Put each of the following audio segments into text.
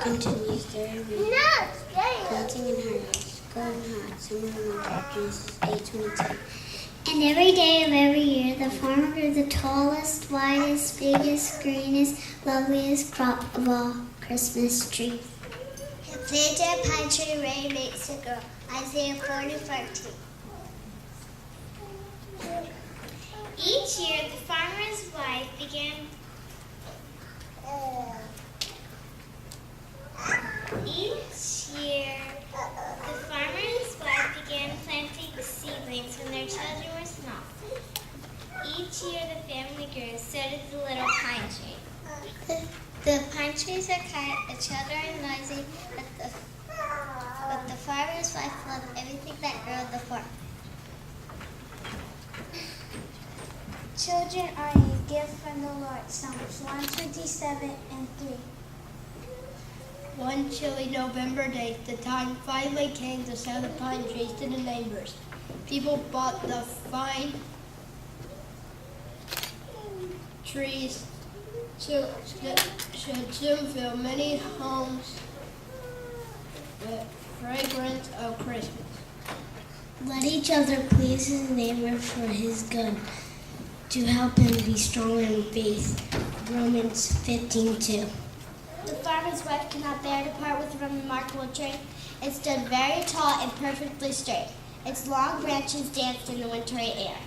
continues their reign, planting and harvest, golden hot, summer and winter, Genesis 8:22. And every day of every year, the farmer grew the tallest, widest, biggest, greenest, loveliest crop of all Christmas trees. He planted a pine tree, rain makes it grow. Isaiah 40:13. Each year, the farmer's wife began. Planting seedlings when their children were small. Each year, the family grew. So did the little pine tree. The pine trees are quiet, the children are noisy, but the farmer's wife loved everything that grew in the farm. Children are a gift from the Lord. Psalms 127:3. One chilly November day, the time finally came to sell the pine trees to the neighbors. People bought the fine trees should soon fill many homes with fragrance of Christmas. Let each other please his neighbor for his good, to help him be strong in faith. Romans 15:2. The farmer's wife could not bear to part with the remarkable tree. It stood very tall and perfectly straight. Its long branches danced in the wintry air.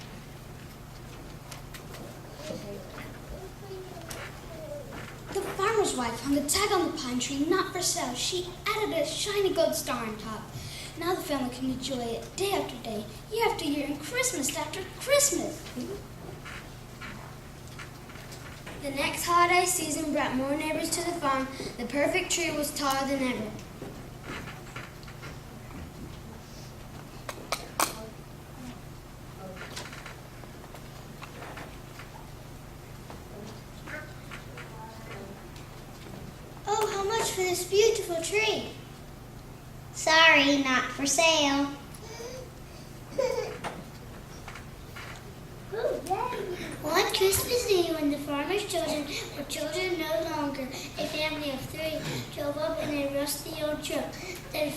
The farmer's wife hung a tag on the pine tree, not for sale. She added a shiny gold star on top. Now the family can enjoy it day after day, year after year, and Christmas after Christmas. The next holiday season brought more neighbors to the farm. The perfect tree was taller than ever. Oh, how much for this beautiful tree? Sorry, not for sale. One Christmas Day, when the farmer's children were children no longer, a family of three drove up in a rusty old truck. Their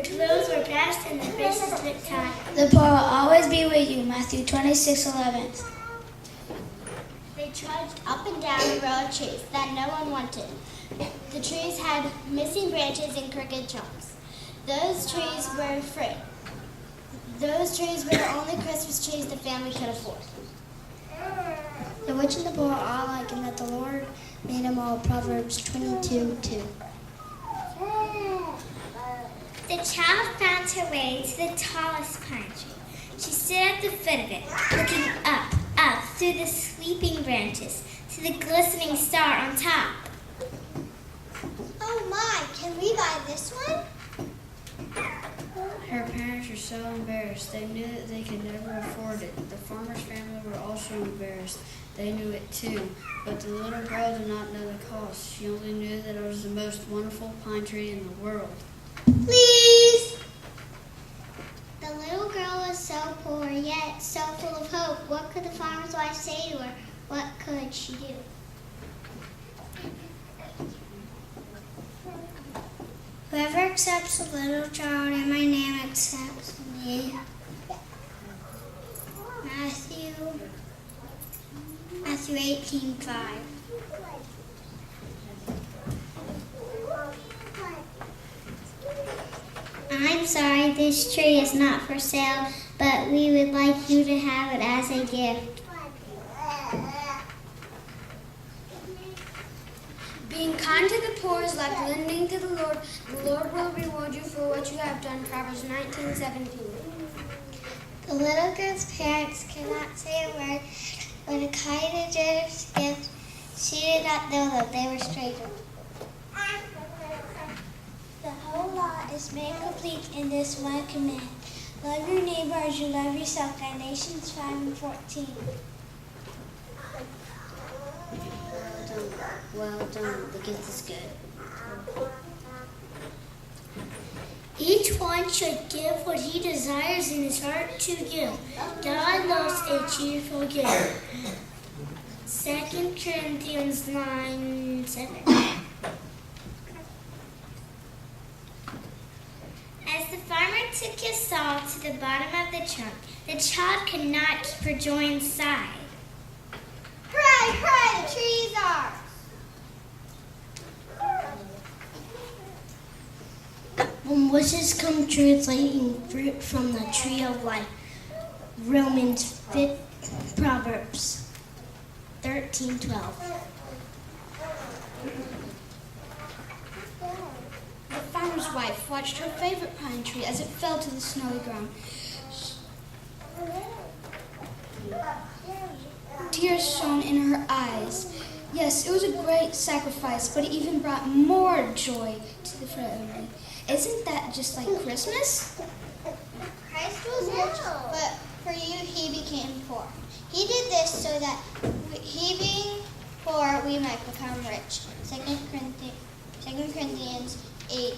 clothes were patched and their faces looked tired. The poor will always be with you, Matthew 26:11. They trudged up and down a row of trees that no one wanted. The trees had missing branches and crooked trunks. Those trees were free. Those trees were the only Christmas trees the family could afford. The rich and the poor are all alike, and that the Lord made them all. Proverbs 22:2. The child found her way to the tallest pine tree. She stood at the foot of it, looking up through the sweeping branches to the glistening star on top. Oh my, can we buy this one? Her parents were so embarrassed. They knew that they could never afford it. The farmer's family were also embarrassed. They knew it too. But the little girl did not know the cost. She only knew that it was the most wonderful pine tree in the world. Please! The little girl was so poor, yet so full of hope. What could the farmer's wife say to her? What could she do? Whoever accepts a little child in my name accepts me. Matthew 18:5. I'm sorry, this tree is not for sale, but we would like you to have it as a gift. Being kind to the poor is like lending to the Lord. The Lord will reward you for what you have done. Proverbs 19:17. The little girl's parents could not say a word. When a kind and generous gift, she did not know them. They were strangers. The whole law is made complete in this one command. Love your neighbor as you love yourself. Galatians 5:14. Well done. The gift is good. Each one should give what he desires in his heart to give. God loves a cheerful giver. 2 Corinthians 9:7. took his saw to the bottom of the trunk. The child could not keep her joy inside. Hooray, hooray, the tree is ours. When wishes come true, it's like eating fruit from the tree of life. Proverbs 13:12. The farmer's wife watched her favorite pine tree as it fell to the snowy ground. Tears shone in her eyes. Yes, it was a great sacrifice, but it even brought more joy to the family. Isn't that just like Christmas? Christ was rich, but for you he became poor. He did this so that he being poor, we might become rich. 2 Corinthians 8